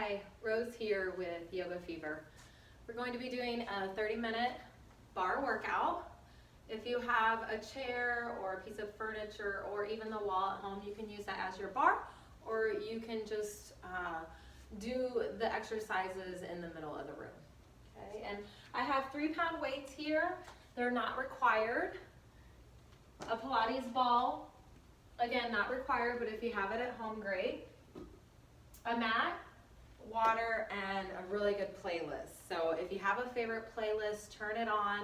Hi, Rose here with Yoga Fever. We're going to be doing a 30-minute bar workout. If you have a chair or a piece of furniture or even the wall at home, you can use that as your bar, or you can just do the exercises in the middle of the room. Okay, and I have 3-pound weights here. They're not required. A Pilates ball, again, not required, but if you have it at home, great. A mat, water, and a really good playlist. So if you have a favorite playlist, turn it on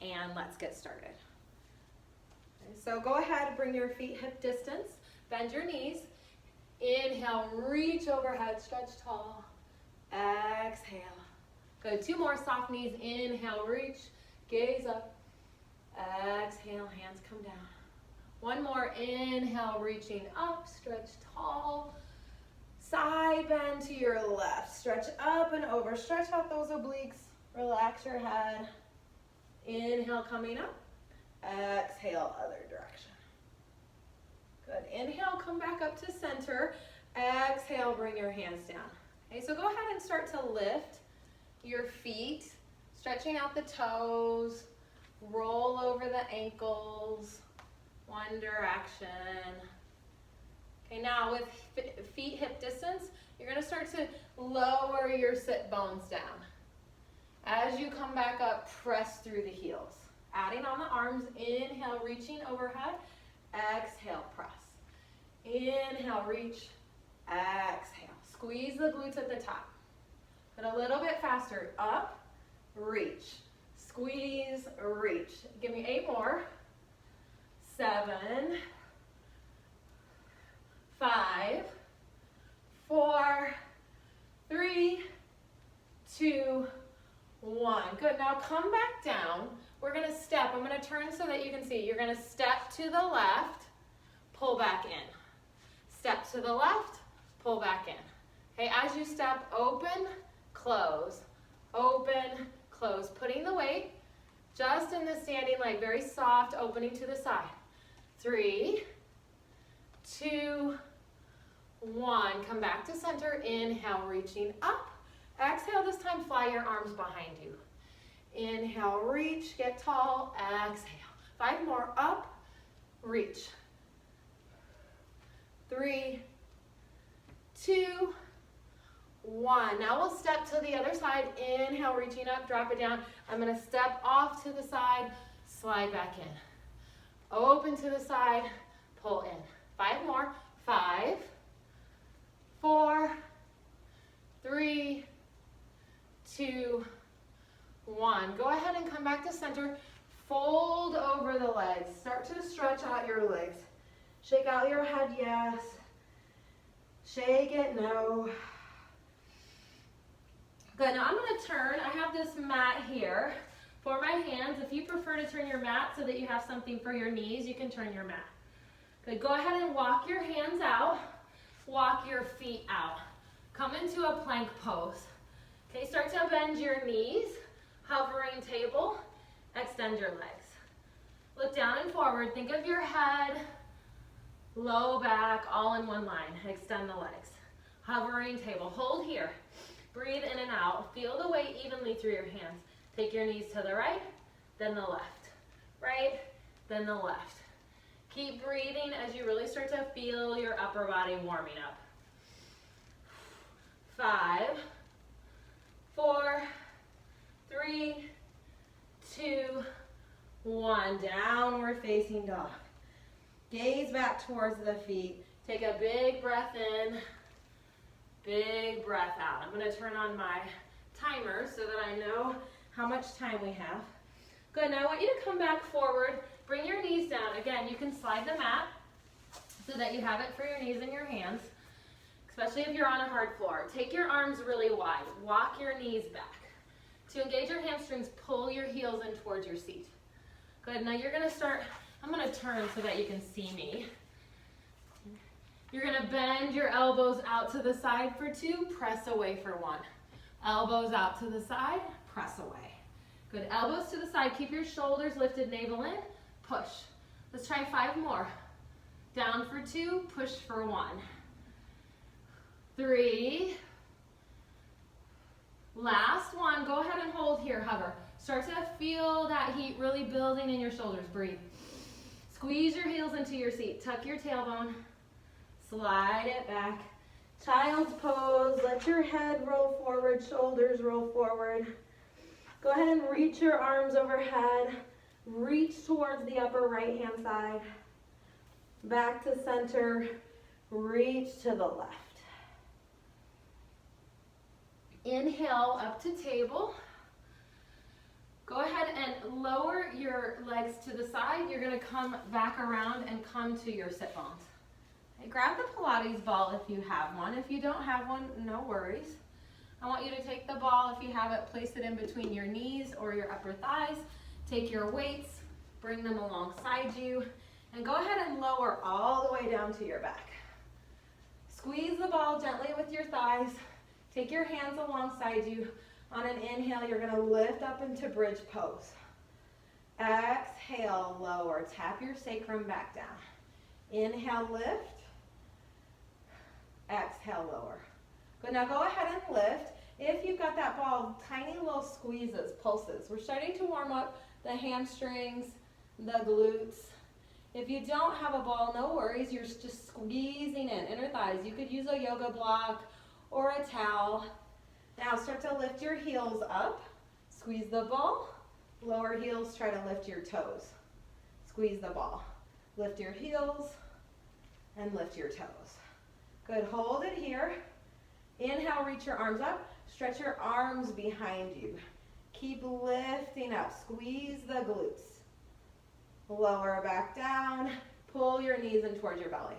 and let's get started. Okay, so go ahead and bring your feet hip distance, bend your knees, inhale, reach overhead, stretch tall, exhale. Good, 2 more soft knees, inhale, reach, gaze up, exhale, hands come down. 1 more, inhale, reaching up, stretch tall, side bend to your left, stretch up and over, stretch out those obliques, relax your head. Inhale, coming up, exhale, other direction. Good, inhale, come back up to center, exhale, bring your hands down. Okay, so go ahead and start to lift your feet, stretching out the toes, roll over the ankles, one direction. Okay, now with feet hip distance, you're going to start to lower your sit bones down. As you come back up, press through the heels. Adding on the arms, inhale, reaching overhead, exhale, press. Inhale, reach, exhale. Squeeze the glutes at the top. But a little bit faster, up, reach, squeeze, reach. Give me 8 more. 7, 5, 4, 3, 2, 1. Good, now come back down. We're gonna step, I'm gonna turn so that you can see. You're gonna step to the left, pull back in. Step to the left, pull back in. Okay, as you step, open, close, open, close. Putting the weight just in the standing leg, very soft, opening to the side. 3, 2, 1. Come back to center, inhale, reaching up. Exhale, this time fly your arms behind you. Inhale, reach, get tall, exhale. 5 more, up, reach. 3, 2, 1. Now we'll step to the other side. Inhale, reaching up, drop it down. I'm gonna step off to the side, slide back in. Open to the side, pull in. 5 more, 5, 4, 3, 2, 1. Go ahead and come back to center. Fold over the legs. Start to stretch out your legs. Shake out your head, yes. Shake it, no. Good, now I'm going to turn. I have this mat here for my hands. If you prefer to turn your mat so that you have something for your knees, you can turn your mat. Good, go ahead and walk your hands out. Walk your feet out. Come into a plank pose. Okay, start to bend your knees, hovering table, extend your legs. Look down and forward, think of your head, low back, all in one line. Extend the legs. Hovering table, hold here. Breathe in and out, feel the weight evenly through your hands. Take your knees to the right, then the left. Right, then the left. Keep breathing as you really start to feel your upper body warming up. 5, 4, 3, 2, 1. Downward facing dog. Gaze back towards the feet. Take a big breath in, big breath out. I'm going to turn on my timer so that I know how much time we have. Good, now I want you to come back forward. Bring your knees down. Again, you can slide the mat so that you have it for your knees and your hands, especially if you're on a hard floor. Take your arms really wide. Walk your knees back. To engage your hamstrings, pull your heels in towards your seat. Good, now you're going to start, I'm going to turn so that you can see me. You're going to bend your elbows out to the side for 2, press away for 1. Elbows out to the side, press away. Good, elbows to the side, keep your shoulders lifted, navel in, push. Let's try 5 more. Down for 2, push for 1. 3, Start to feel that heat really building in your shoulders. Breathe. Squeeze your heels into your seat. Tuck your tailbone. Slide it back. Child's pose. Let your head roll forward, shoulders roll forward. Go ahead and reach your arms overhead. Reach towards the upper right hand side. Back to center. Reach to the left. Inhale up to table. Go ahead and lower your legs to the side. You're going to come back around and come to your sit bones. Okay, grab the Pilates ball if you have one. If you don't have one, no worries. I want you to take the ball, if you have it, place it in between your knees or your upper thighs. Take your weights, bring them alongside you, and go ahead and lower all the way down to your back. Squeeze the ball gently with your thighs. Take your hands alongside you. On an inhale, you're going to lift up into bridge pose. Exhale, lower. Tap your sacrum back down. Inhale, lift. Exhale, lower. Good. Now go ahead and lift. If you've got that ball, tiny little squeezes, pulses. We're starting to warm up the hamstrings, the glutes. If you don't have a ball, no worries. You're just squeezing in inner thighs. You could use a yoga block or a towel. Now start to lift your heels up. Squeeze the ball. Lower heels, try to lift your toes. Squeeze the ball. Lift your heels and lift your toes. Good, hold it here. Inhale, reach your arms up. Stretch your arms behind you. Keep lifting up. Squeeze the glutes. Lower back down. Pull your knees in towards your belly.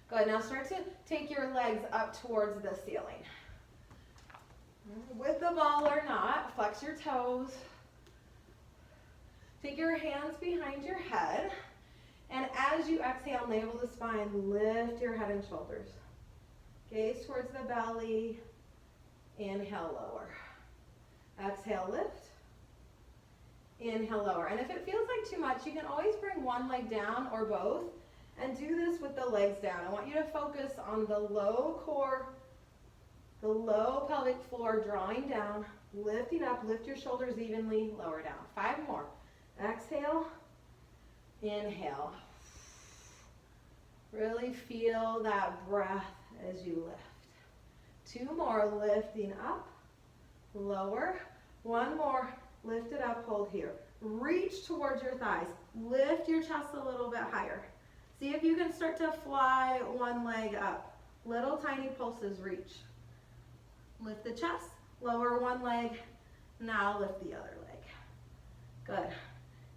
Good, now start to take your legs up towards the ceiling. With the ball or not, flex your toes. Take your hands behind your head. And as you exhale, navel to spine, lift your head and shoulders. Gaze towards the belly. Inhale, lower. Exhale, lift. Inhale, lower. And if it feels like too much, you can always bring one leg down or both and do this with the legs down. I want you to focus on the low core, the low pelvic floor, drawing down, lifting up, lift your shoulders evenly, lower down. 5 more. Exhale, inhale. Really feel that breath as you lift. 2 more, lifting up, lower. 1 more, lift it up, hold here. Reach towards your thighs. Lift your chest a little bit higher. See if you can start to fly one leg up. Little tiny pulses, reach. Lift the chest, lower one leg. Now lift the other leg. Good.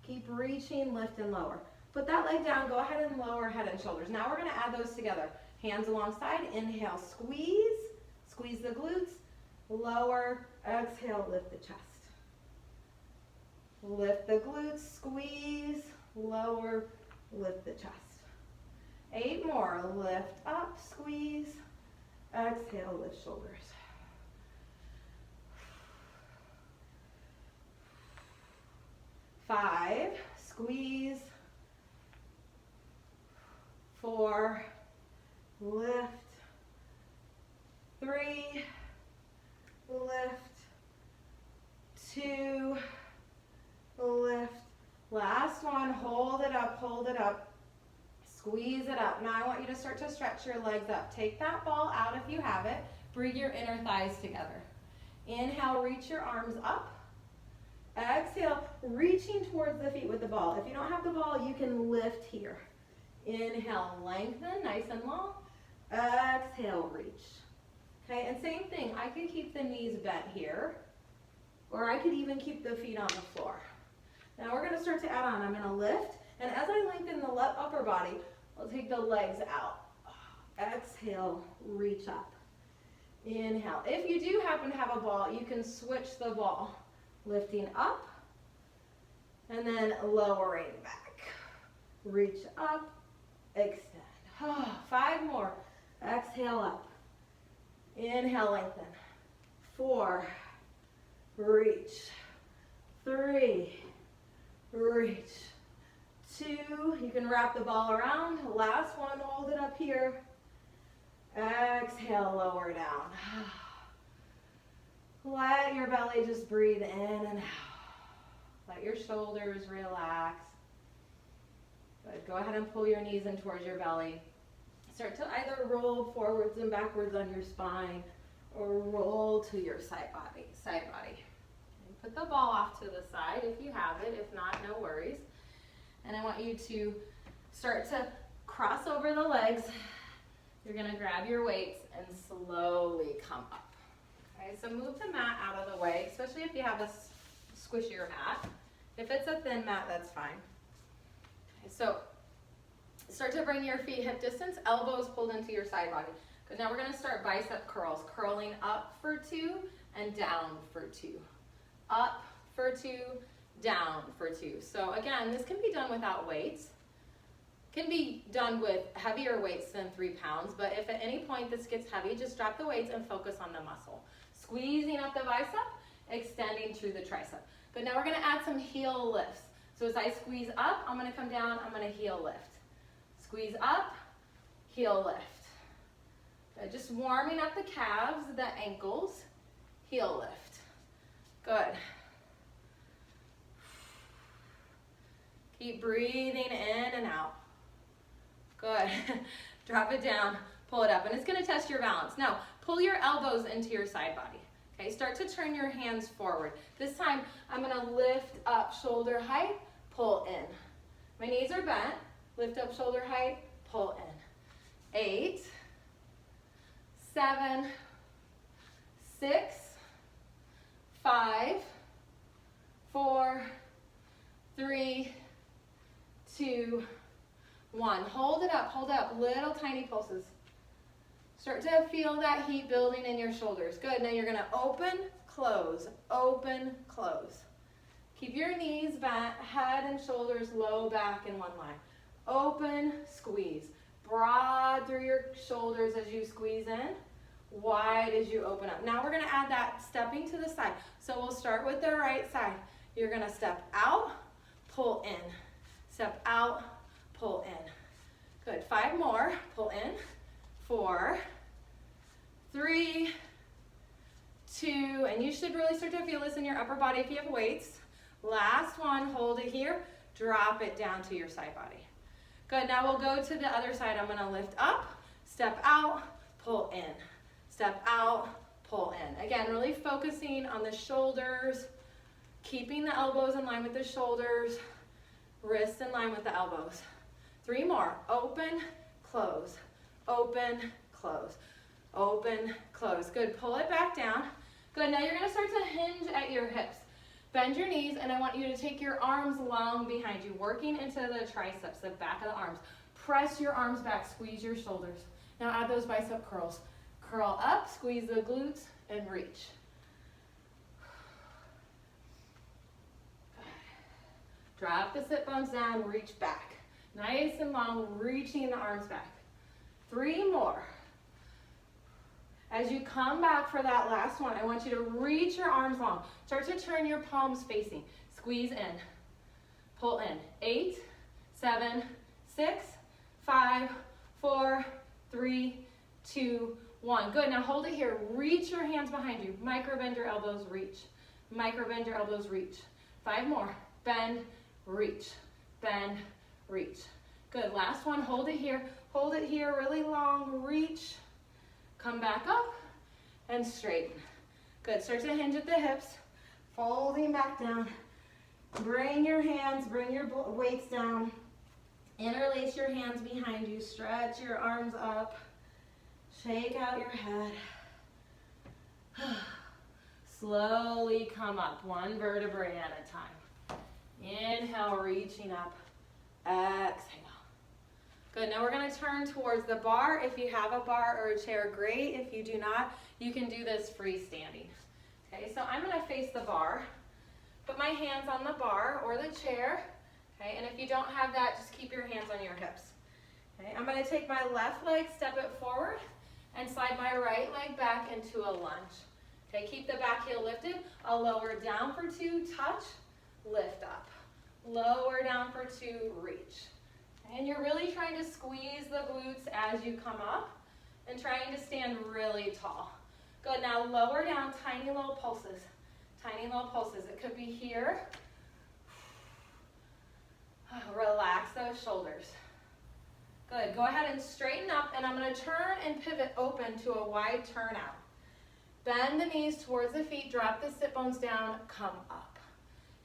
Keep reaching, lift and lower. Put that leg down, go ahead and lower head and shoulders. Now we're gonna add those together. Hands alongside, inhale, squeeze. Squeeze the glutes, lower, exhale, lift the chest. Lift the glutes, squeeze, lower, lift the chest. 8 more, lift up, squeeze, exhale, lift shoulders. 5, squeeze. 4, lift. 3, lift. 2, lift. Last one, hold it up, hold it up. Squeeze it up. Now I want you to start to stretch your legs up. Take that ball out if you have it. Bring your inner thighs together. Inhale, reach your arms up. Exhale, reaching towards the feet with the ball. If you don't have the ball, you can lift here. Inhale, lengthen, nice and long. Exhale, reach. Okay, and same thing. I could keep the knees bent here, or I could even keep the feet on the floor. Now we're going to start to add on. I'm going to lift, and as I lengthen the left upper body, I'll take the legs out. Exhale, reach up. Inhale. If you do happen to have a ball, you can switch the ball. Lifting up, and then lowering back. Reach up, extend. 5 more. Exhale up. Inhale, lengthen. 4, reach. 3, reach. 2, you can wrap the ball around. Last one, hold it up here. Exhale, lower down. Let your belly just breathe in and out. Let your shoulders relax. Good. Go ahead and pull your knees in towards your belly. Start to either roll forwards and backwards on your spine or roll to your side body. And put the ball off to the side if you have it. If not, no worries. And I want you to start to cross over the legs. You're going to grab your weights and slowly come up. Okay, so move the mat out of the way, especially if you have a squishier mat. If it's a thin mat, that's fine. Okay, so start to bring your feet hip distance, elbows pulled into your side body. Good, now we're going to start bicep curls, curling up for 2 and down for 2. Up for 2, down for 2. So again, this can be done without weights. Can be done with heavier weights than 3 pounds, but if at any point this gets heavy, just drop the weights and focus on the muscle. Squeezing up the bicep, extending through the tricep. Good, now we're gonna add some heel lifts. So as I squeeze up, I'm gonna come down, I'm gonna heel lift. Squeeze up, heel lift. Good, just warming up the calves, the ankles, heel lift. Good. Keep breathing in and out. Good. Drop it down, pull it up, and it's going to test your balance. Now, pull your elbows into your side body. Okay, start to turn your hands forward. This time, I'm going to lift up shoulder height, pull in. My knees are bent. Lift up shoulder height, pull in. 8, 7, 6, 5, 4, 3, 2, 1. Hold it up, little tiny pulses. Start to feel that heat building in your shoulders. Good, now you're gonna open, close, open, close. Keep your knees bent, head and shoulders low back in one line. Open, squeeze. Broad through your shoulders as you squeeze in, wide as you open up. Now we're gonna add that stepping to the side. So we'll start with the right side. You're gonna step out, pull in. Step out, pull in. Good, 5 more, pull in. 4, 3, 2, and you should really start to feel this in your upper body if you have weights. Last one, hold it here, drop it down to your side body. Good, now we'll go to the other side. I'm gonna lift up, step out, pull in. Step out, pull in. Again, really focusing on the shoulders, keeping the elbows in line with the shoulders, wrists in line with the elbows. 3 more, open, close, open, close, open, close. Good, pull it back down. Good, now you're gonna start to hinge at your hips. Bend your knees, and I want you to take your arms long behind you, working into the triceps, the back of the arms. Press your arms back, squeeze your shoulders. Now add those bicep curls. Curl up, squeeze the glutes, and reach. Drop the sit bones down, reach back. Nice and long, reaching the arms back. 3 more. As you come back for that last one, I want you to reach your arms long. Start to turn your palms facing. Squeeze in. Pull in. 8, 7, 6, 5, 4, 3, 2, 1. Good. Now hold it here. Reach your hands behind you. Micro bend your elbows, reach. Micro bend your elbows, reach. 5 more. Bend, reach. Bend, reach. Good. Last one. Hold it here. Hold it here. Really long. Reach. Come back up and straighten. Good, start to hinge at the hips, folding back down. Bring your hands, bring your weights down. Interlace your hands behind you, stretch your arms up. Shake out your head. Slowly come up, 1 vertebrae at a time. Inhale, reaching up. Exhale. Good, now we're gonna turn towards the bar. If you have a bar or a chair, great. If you do not, you can do this freestanding. Okay, so I'm gonna face the bar. Put my hands on the bar or the chair. Okay, and if you don't have that, just keep your hands on your hips. Okay, I'm gonna take my left leg, step it forward, and slide my right leg back into a lunge. Okay, keep the back heel lifted. I'll lower down for 2, touch, lift up. Lower down for 2, reach. And you're really trying to squeeze the glutes as you come up and trying to stand really tall. Good, now lower down, tiny little pulses. Tiny little pulses. It could be here, Relax those shoulders. Good, go ahead and straighten up, and I'm gonna turn and pivot open to a wide turn out. Bend the knees towards the feet, drop the sit bones down, come up.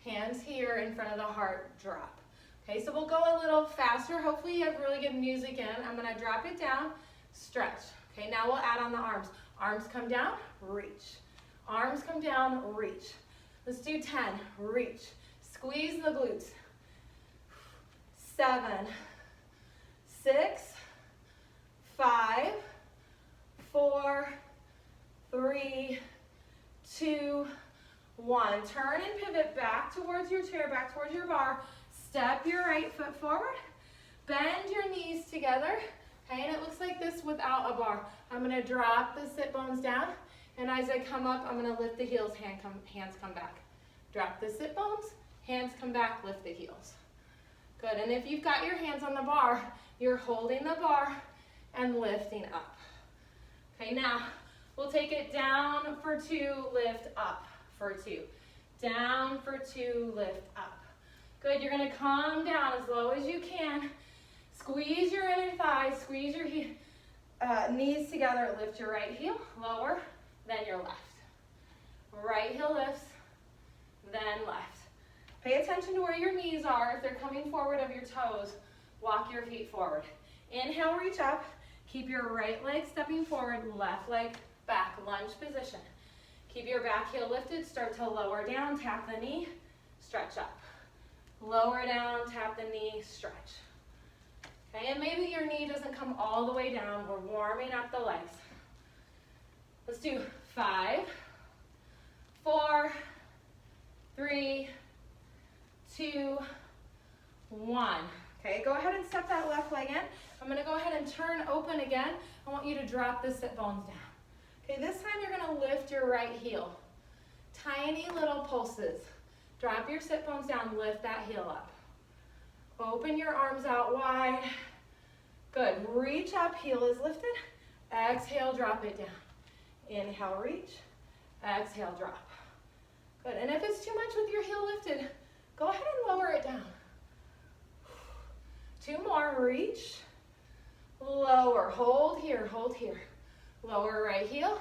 Hands here in front of the heart, drop. Okay, so we'll go a little faster. Hopefully you have really good music in. I'm gonna drop it down, stretch. Okay, now we'll add on the arms. Arms come down, reach. Arms come down, reach. Let's do 10, reach. Squeeze the glutes. 7, 6, 5, 4, 3, 2, 1. Turn and pivot back towards your chair, back towards your bar. Step your right foot forward. Bend your knees together. Okay, and it looks like this without a bar. I'm gonna drop the sit bones down, and as I come up, I'm gonna lift the heels, hands come back. Drop the sit bones, hands come back, lift the heels. Good, and if you've got your hands on the bar, you're holding the bar and lifting up. Okay, now we'll take it down for 2, lift up for 2. Down for 2, lift up. Good, you're gonna come down as low as you can. Squeeze your inner thighs, squeeze your knees together, lift your right heel, lower, then your left. Right heel lifts, then left. Pay attention to where your knees are. If they're coming forward of your toes, walk your feet forward. Inhale, reach up. Keep your right leg stepping forward, left leg back, lunge position. Keep your back heel lifted, start to lower down, tap the knee, stretch up. Lower down, tap the knee, stretch. Okay, and maybe your knee doesn't come all the way down. We're warming up the legs. Let's do 5, 4, 3, 2, 1. Okay, go ahead and step that left leg in. I'm gonna go ahead and turn open again. I want you to drop the sit bones down. Okay, this time you're gonna lift your right heel. Tiny little pulses. Drop your sit bones down, lift that heel up. Open your arms out wide. Good, reach up, heel is lifted. Exhale, drop it down. Inhale, reach. Exhale, drop. Good, and if it's too much with your heel lifted, go ahead and lower it down. 2 more, reach. Lower, hold here, hold here. Lower right heel,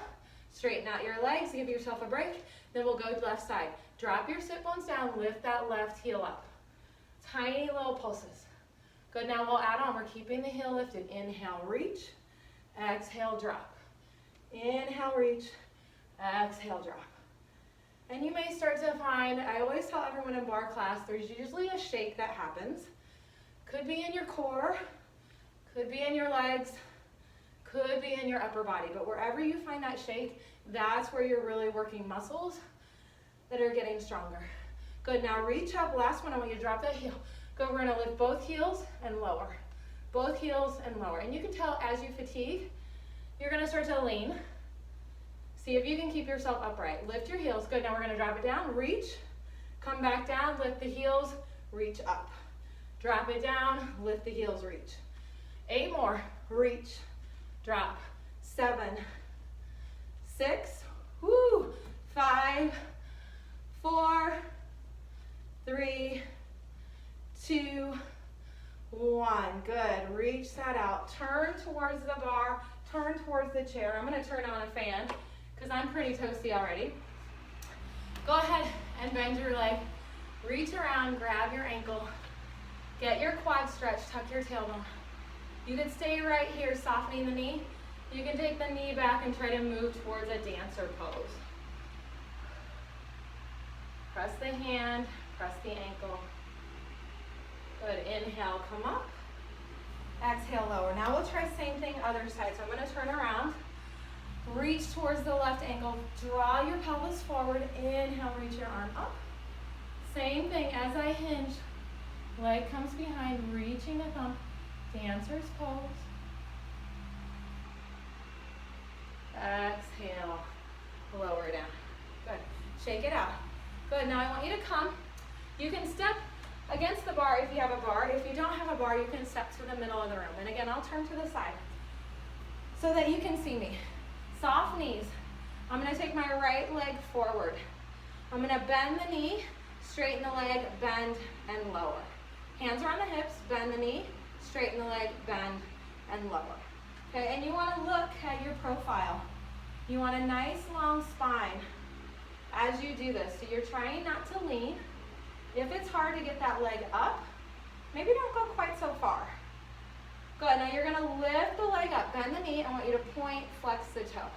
straighten out your legs, give yourself a break. Then we'll go left side. Drop your sit bones down, lift that left heel up. Tiny little pulses. Good, now we'll add on, we're keeping the heel lifted. Inhale, reach. Exhale, drop. Inhale, reach. Exhale, drop. And you may start to find, I always tell everyone in bar class, there's usually a shake that happens. Could be in your core, could be in your legs, could be in your upper body, but wherever you find that shake, that's where you're really working muscles that are getting stronger. Good, now reach up, last one, I want you to drop that heel. Good, we're gonna lift both heels and lower. Both heels and lower. And you can tell as you fatigue, you're gonna start to lean. See if you can keep yourself upright. Lift your heels, good, now we're gonna drop it down, reach, come back down, lift the heels, reach up. Drop it down, lift the heels, reach. 8 more, reach, drop. 7, 6, 5, 4, 3, 2, 1. Good, reach that out. Turn towards the bar, turn towards the chair. I'm gonna turn on a fan because I'm pretty toasty already. Go ahead and bend your leg. Reach around, grab your ankle. Get your quad stretched, tuck your tailbone. You can stay right here, softening the knee. You can take the knee back and try to move towards a dancer pose. Press the hand, press the ankle. Good, inhale, come up. Exhale, lower. Now we'll try same thing, other side. So I'm gonna turn around. Reach towards the left ankle. Draw your pelvis forward. Inhale, reach your arm up. Same thing as I hinge. Leg comes behind, reaching the thumb. Dancer's pose. Exhale, lower down. Good, shake it out. Good, now I want you to come. You can step against the bar if you have a bar. If you don't have a bar, you can step to the middle of the room. And again, I'll turn to the side so that you can see me. Soft knees. I'm gonna take my right leg forward. I'm gonna bend the knee, straighten the leg, bend and lower. Hands are on the hips, bend the knee, straighten the leg, bend, and lower. Okay, and you want to look at your profile. You want a nice long spine as you do this. So you're trying not to lean. If it's hard to get that leg up, maybe don't go quite so far. Good, now you're gonna lift the leg up, bend the knee. I want you to point, flex the toe.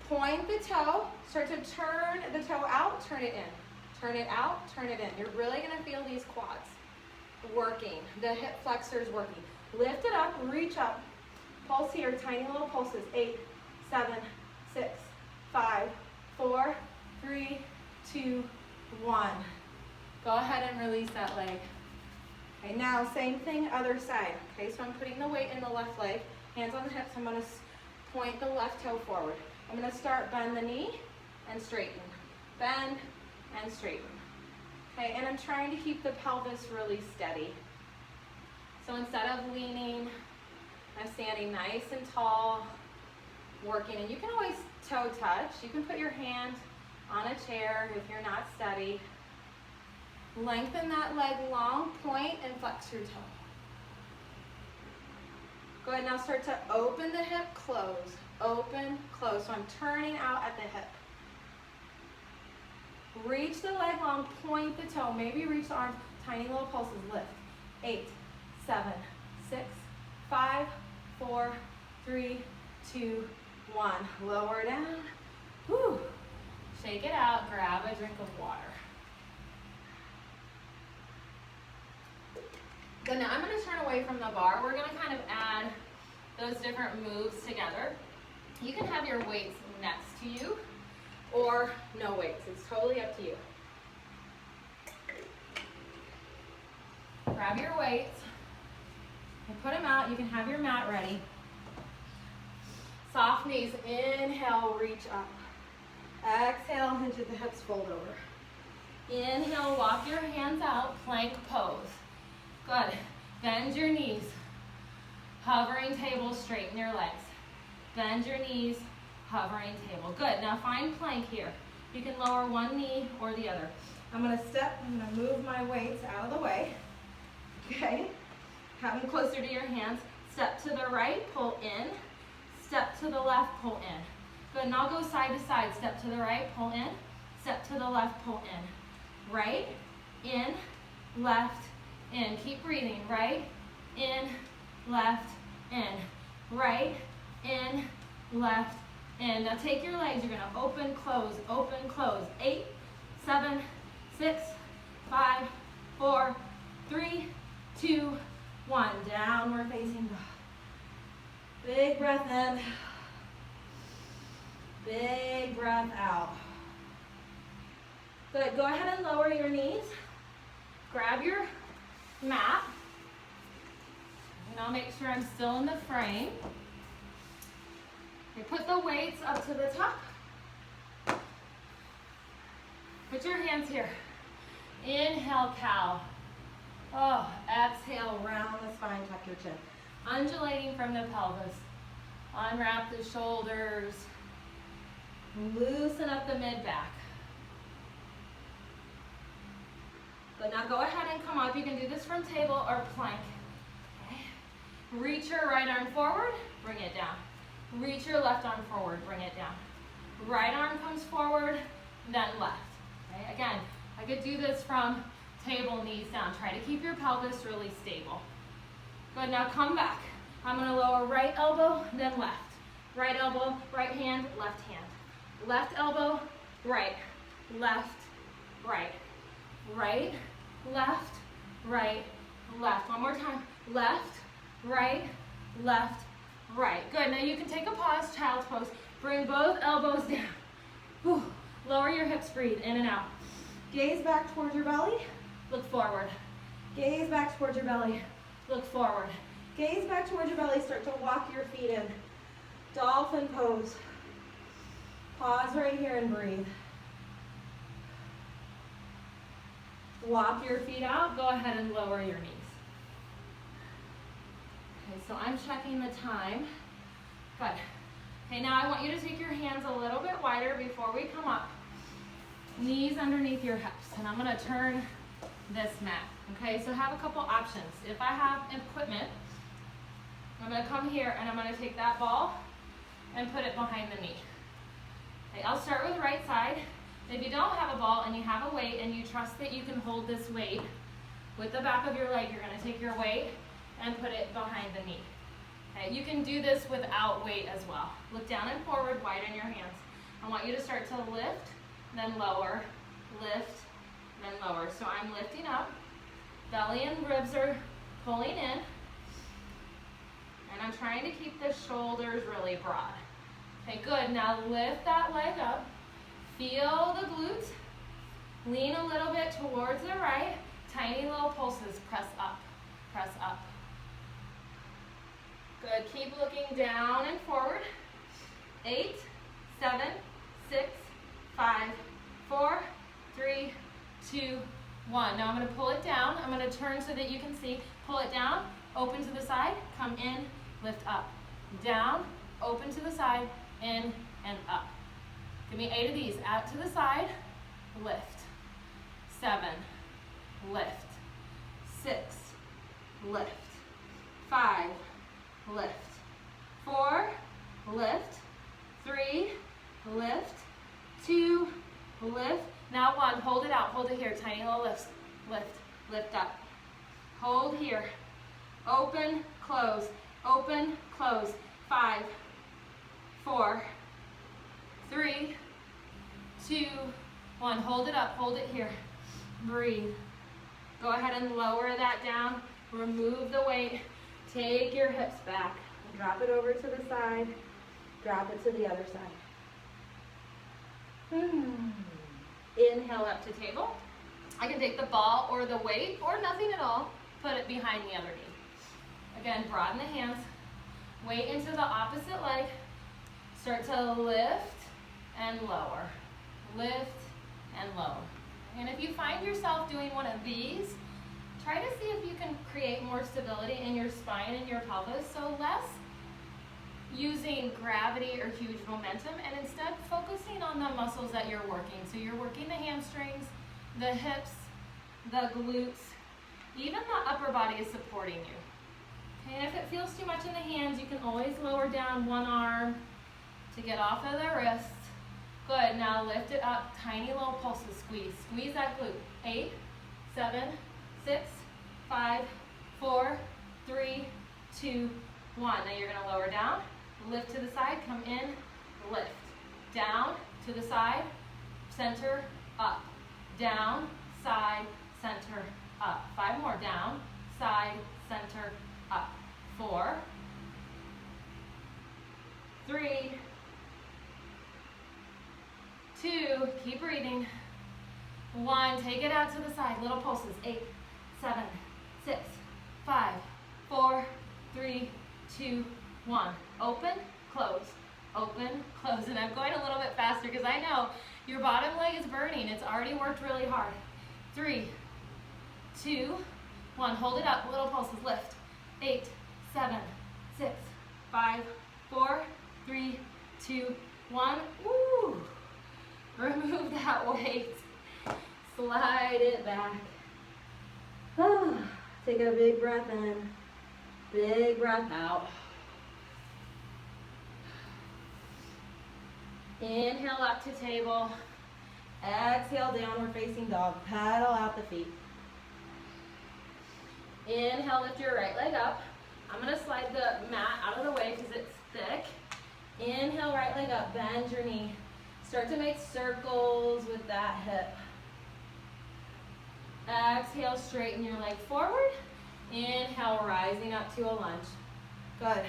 Point the toe, start to turn the toe out, turn it in. Turn it out, turn it in. You're really gonna feel these quads working, the hip flexors working. Lift it up, reach up. Pulse here, tiny little pulses. 8, 7, 6, 5, 4, 3, 2, 1. Go ahead and release that leg. Okay, now same thing, other side. Okay, so I'm putting the weight in the left leg, hands on the hips. I'm gonna point the left toe forward. I'm gonna start, bend the knee and straighten. Bend and straighten. Okay, and I'm trying to keep the pelvis really steady. So instead of leaning, I'm standing nice and tall, working. And you can always toe touch. You can put your hand on a chair if you're not steady. Lengthen that leg long, point, and flex your toe. Go ahead, now start to open the hip, close. Open, close. So I'm turning out at the hip. Reach the leg long, point the toe. Maybe reach the arms, tiny little pulses, lift. 8, 7, 6, 5, 4, 3, 2, 1. Lower down. Whew. Shake it out, grab a drink of water. Good, now I'm gonna turn away from the bar. We're gonna kind of add those different moves together. You can have your weights next to you or no weights. It's totally up to you. Grab your weights and put them out. You can have your mat ready. Soft knees. Inhale, reach up. Exhale, hinge at the hips, fold over. Inhale, walk your hands out, plank pose. Good. Bend your knees. Hovering table, straighten your legs. Bend your knees, hovering table. Good. Now find plank here. You can lower one knee or the other. I'm going to step, I'm going to move my weights out of the way. Okay. Have them closer to your hands. Step to the right, pull in. Step to the left, pull in. Good. Now go side to side. Step to the right, pull in. Step to the left, pull in. Right, in, left, in. Keep breathing. Right, in, left, in. Right, in, left, in. Now take your legs. You're going to open, close. 8, 7, 6, 5, 4, 3, 2, 1. Downward facing dog. Big breath in. Big breath out. Good. Go ahead and lower your knees. Grab your mat. And I'll make sure I'm still in the frame. Okay, put the weights up to the top. Put your hands here. Inhale, cow. Oh, exhale, round the spine, tuck your chin. Undulating from the pelvis. Unwrap the shoulders. Loosen up the mid-back. Good, now go ahead and come up. You can do this from table or plank. Okay. Reach your right arm forward, bring it down. Reach your left arm forward, bring it down. Right arm comes forward, then left. Okay. Again, I could do this from table, knees down. Try to keep your pelvis really stable. Good, now come back. I'm gonna lower right elbow, then left. Right elbow, right hand, left hand. Left elbow, right, left, right. Right, left, right, left. One more time. Left, right, left, right. Good. Now you can take a pause, child's pose. Bring both elbows down. Whew. Lower your hips, breathe in and out. Gaze back towards your belly, look forward. Gaze back towards your belly, look forward. Gaze back towards your belly, start to walk your feet in. Dolphin pose. Pause right here and breathe. Walk your feet out, go ahead and lower your knees. Okay, so I'm checking the time. Good. Okay, now I want you to take your hands a little bit wider before we come up. Knees underneath your hips. And I'm gonna turn this mat. Okay, so have a couple options. If I have equipment, I'm gonna come here and I'm gonna take that ball and put it behind the knee. Okay, I'll start with the right side. If you don't have a ball and you have a weight and you trust that you can hold this weight with the back of your leg, you're gonna take your weight and put it behind the knee. Okay, you can do this without weight as well. Look down and forward, widen your hands. I want you to start to lift, then lower, lift, then lower. So I'm lifting up, belly and ribs are pulling in, and I'm trying to keep the shoulders really broad. Okay, good. Now lift that leg up, feel the glutes, lean a little bit towards the right, tiny little pulses, press up, press up. Good, keep looking down and forward. 8, 7, 6, 5, 4, 3, 2, 1. Now I'm going to pull it down. I'm going to turn so that you can see. Pull it down, open to the side, come in, lift up. Down, open to the side, in, and up. Give me 8 of these. Out to the side, lift. 7, lift. 6, lift. 5, lift. 4, lift. 3, lift. 2, lift. Now 1, hold it out, hold it here, tiny little lifts. Lift, lift up. Hold here. Open, close, open, close. 5, 4, 3, 2, 1. Hold it up, hold it here. Breathe. Go ahead and lower that down. Remove the weight. Take your hips back. Drop it over to the side. Drop it to the other side. Inhale up to table. I can take the ball or the weight or nothing at all. Put it behind the other knee. Again, broaden the hands. Weight into the opposite leg. Start to lift and lower. Lift and lower. And if you find yourself doing one of these, try to see if you can create more stability in your spine and your pelvis, so less using gravity or huge momentum and instead focusing on the muscles that you're working. So you're working the hamstrings, the hips, the glutes, even the upper body is supporting you. Okay, and if it feels too much in the hands, you can always lower down one arm to get off of the wrist. Good, now lift it up, tiny little pulses, squeeze. Squeeze that glute. 8, 7, 6, 5, 4, 3, 2, 1. Now you're gonna lower down, lift to the side, come in, lift. Down, to the side, center, up. Down, side, center, up. 5 more, down, side, center, up. 4, 3, 2, keep breathing. 1, take it out to the side, little pulses. 8, 7, 6, 5, 4, 3, 2, 1. Open, close, open, close. And I'm going a little bit faster because I know your bottom leg is burning. It's already worked really hard. 3, 2, 1. Hold it up, little pulses, lift. 8, 7, 6, 5, 4, 3, 2, 1. Woo! Remove that weight. Slide it back. Take a big breath in. Big breath out. Inhale up to table. Exhale, downward facing dog. Paddle out the feet. Inhale, lift your right leg up. I'm going to slide the mat out of the way because it's thick. Inhale, right leg up. Bend your knee. Start to make circles with that hip. Exhale, straighten your leg forward. Inhale, rising up to a lunge. Good.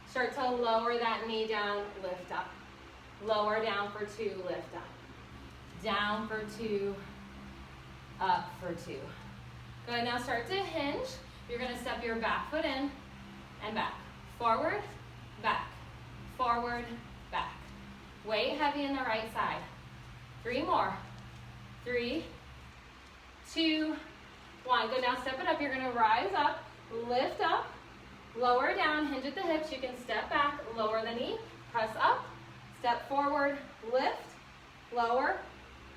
Start to lower that knee down, lift up. Lower down for 2, lift up. Down for 2, up for 2. Good, now start to hinge. You're gonna step your back foot in and back. Forward, back. Forward, back. Weight heavy in the right side. 3 more. 3, 2, 1. Good, now step it up. You're gonna rise up, lift up, lower down, hinge at the hips. You can step back, lower the knee, press up, step forward, lift, lower,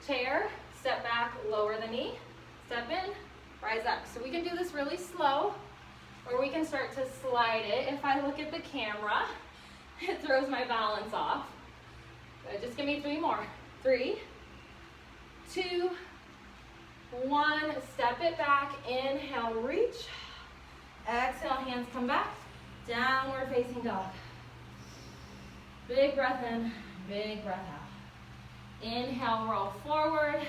chair, step back, lower the knee, step in, rise up. So we can do this really slow, or we can start to slide it. If I look at the camera, it throws my balance off. Good, just give me 3 more. 3, 2, 1, step it back, inhale, reach. Exhale, hands come back, downward facing dog. Big breath in, big breath out. Inhale, roll forward,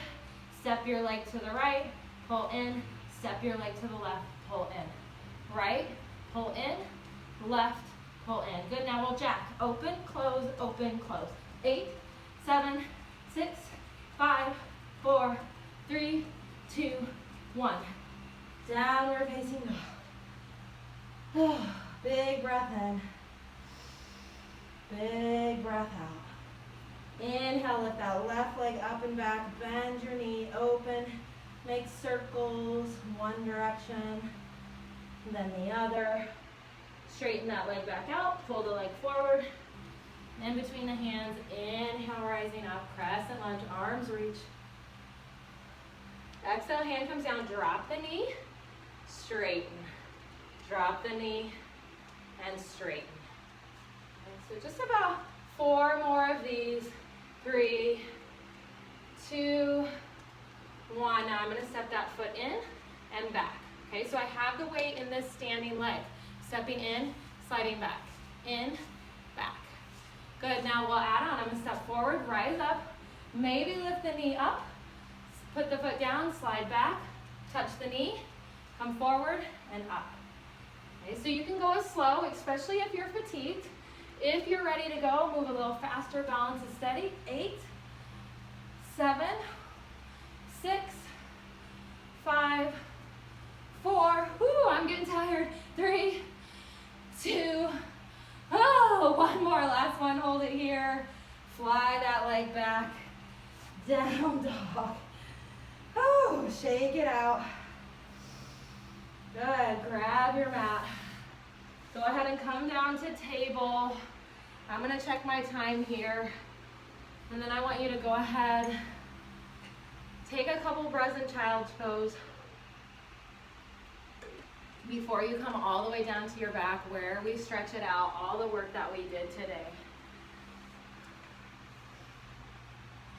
step your leg to the right, pull in, step your leg to the left, pull in. Right, pull in, left, pull in. Good, now we'll jack. Open, close, open, close. 8, 7, 6, 5, 4, 3, 2, 1. Downward facing dog. Big breath in. Big breath out. Inhale, lift that left leg up and back. Bend your knee, open. Make circles, one direction, then the other. Straighten that leg back out, pull the leg forward. In between the hands, inhale, rising up, crescent lunge, arms reach. Exhale, hand comes down, drop the knee, straighten. Drop the knee, and straighten. Okay, so just about 4 more of these. 3, 2, 1. Now I'm going to step that foot in and back. Okay, so I have the weight in this standing leg. Stepping in, sliding back. In, back. Good, now we'll add on. I'm going to step forward, rise up, maybe lift the knee up, put the foot down, slide back, touch the knee, come forward and up. Okay, so you can go as slow, especially if you're fatigued. If you're ready to go, move a little faster, balance is steady. 8, 7, 6, 5, 4, whoo, I'm getting tired. 3, 2, oh, 1 more, last one, hold it here. Fly that leg back, down dog. Oh, shake it out. Good, grab your mat. Go ahead and come down to table. I'm gonna check my time here. And then I want you to go ahead, take a couple breaths in child's pose before you come all the way down to your back where we stretch it out, all the work that we did today.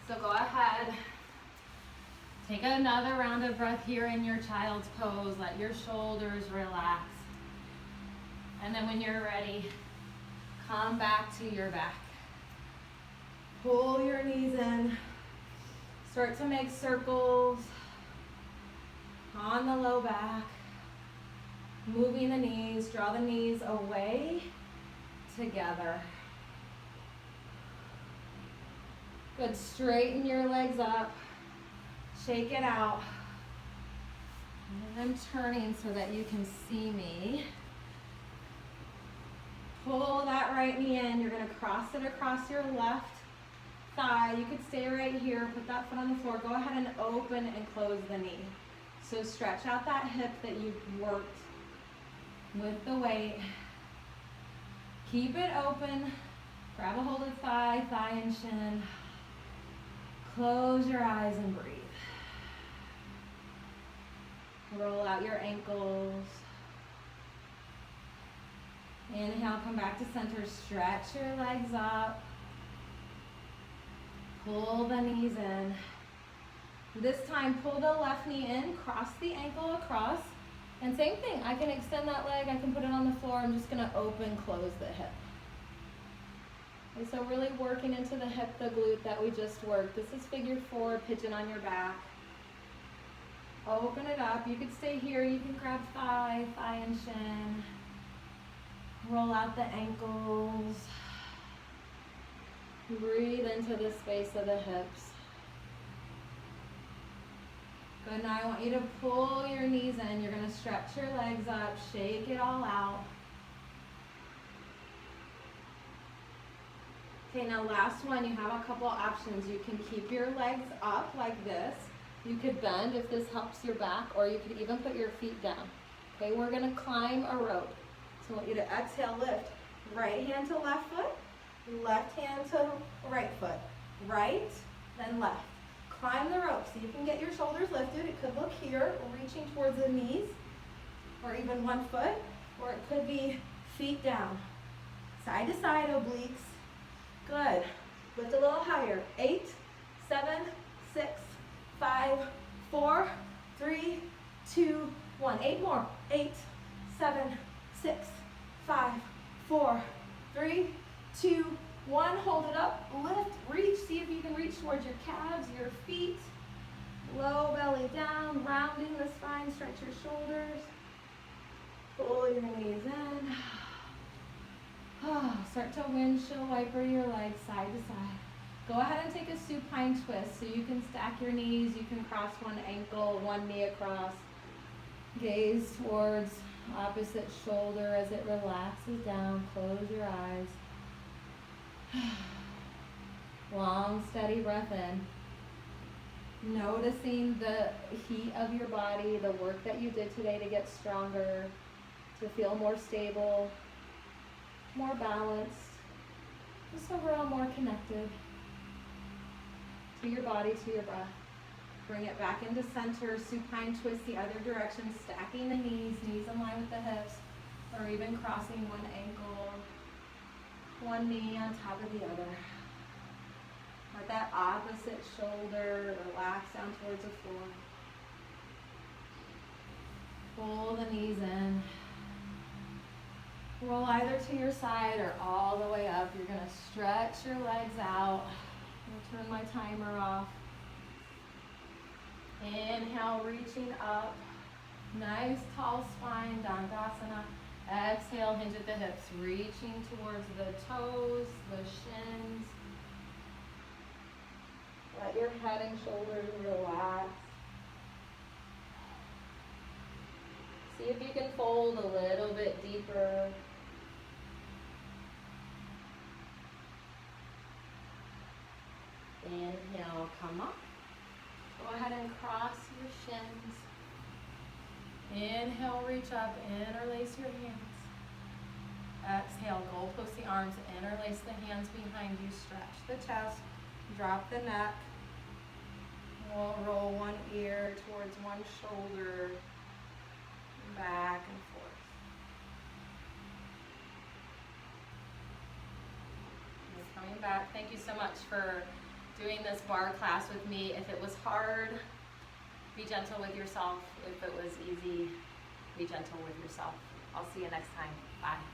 So go ahead, take another round of breath here in your child's pose. Let your shoulders relax. And then when you're ready, come back to your back. Pull your knees in. Start to make circles on the low back. Moving the knees, draw the knees away, together. Good, straighten your legs up. Shake it out. And I'm turning so that you can see me. Pull that right knee in. You're going to cross it across your left thigh. You could stay right here. Put that foot on the floor. Go ahead and open and close the knee. So stretch out that hip that you've worked with the weight. Keep it open. Grab a hold of thigh, thigh and shin. Close your eyes and breathe. Roll out your ankles. Inhale, come back to center. Stretch your legs up. Pull the knees in. This time, pull the left knee in, cross the ankle across. And same thing, I can extend that leg, I can put it on the floor. I'm just gonna open, close the hip. Okay, so really working into the hip, the glute that we just worked. This is figure 4, pigeon on your back. Open it up. You could stay here. You can grab thigh, thigh and shin. Roll out the ankles. Breathe into the space of the hips. Good, now I want you to pull your knees in. You're going to stretch your legs up, shake it all out. Okay, now last one, you have a couple options. You can keep your legs up like this. You could bend if this helps your back, or you could even put your feet down. Okay, we're going to climb a rope. So I want you to exhale, lift. Right hand to left foot, left hand to right foot. Right, then left. Climb the rope. See if you can get your shoulders lifted. It could look here, reaching towards the knees, or even one foot, or it could be feet down. Side to side obliques. Good. Lift a little higher. 8, 7, 6, 5, 4, 3, 2, 1. 8 more. 8, 7, 6, 5, 4, 3, 2, 1. Hold it up. Lift. Reach. See if you can reach towards your calves, your feet. Low belly down. Rounding the spine. Stretch your shoulders. Pull your knees in. Start to windshield wiper your legs side to side. Go ahead and take a supine twist so you can stack your knees. You can cross one ankle, one knee across. Gaze towards opposite shoulder as it relaxes down. Close your eyes. Long, steady breath in. Noticing the heat of your body, the work that you did today to get stronger, to feel more stable, more balanced, just overall more connected to your body, to your breath. Bring it back into center, supine twist the other direction, stacking the knees, knees in line with the hips, or even crossing one ankle, one knee on top of the other. Let that opposite shoulder relax down towards the floor. Pull the knees in. Roll either to your side or all the way up. You're going to stretch your legs out. I'm going to turn my timer off. Inhale, reaching up. Nice tall spine, Dandasana. Exhale, hinge at the hips, reaching towards the toes, the shins. Let your head and shoulders relax. See if you can fold a little bit deeper. Inhale, come up. Go ahead and cross your shins. Inhale, reach up, interlace your hands. Exhale, goalpost the arms, interlace the hands behind you, stretch the chest, drop the neck. We'll roll one ear towards one shoulder, back and forth. And coming back, thank you so much for doing this bar class with me. If it was hard, be gentle with yourself. If it was easy, be gentle with yourself. I'll see you next time. Bye.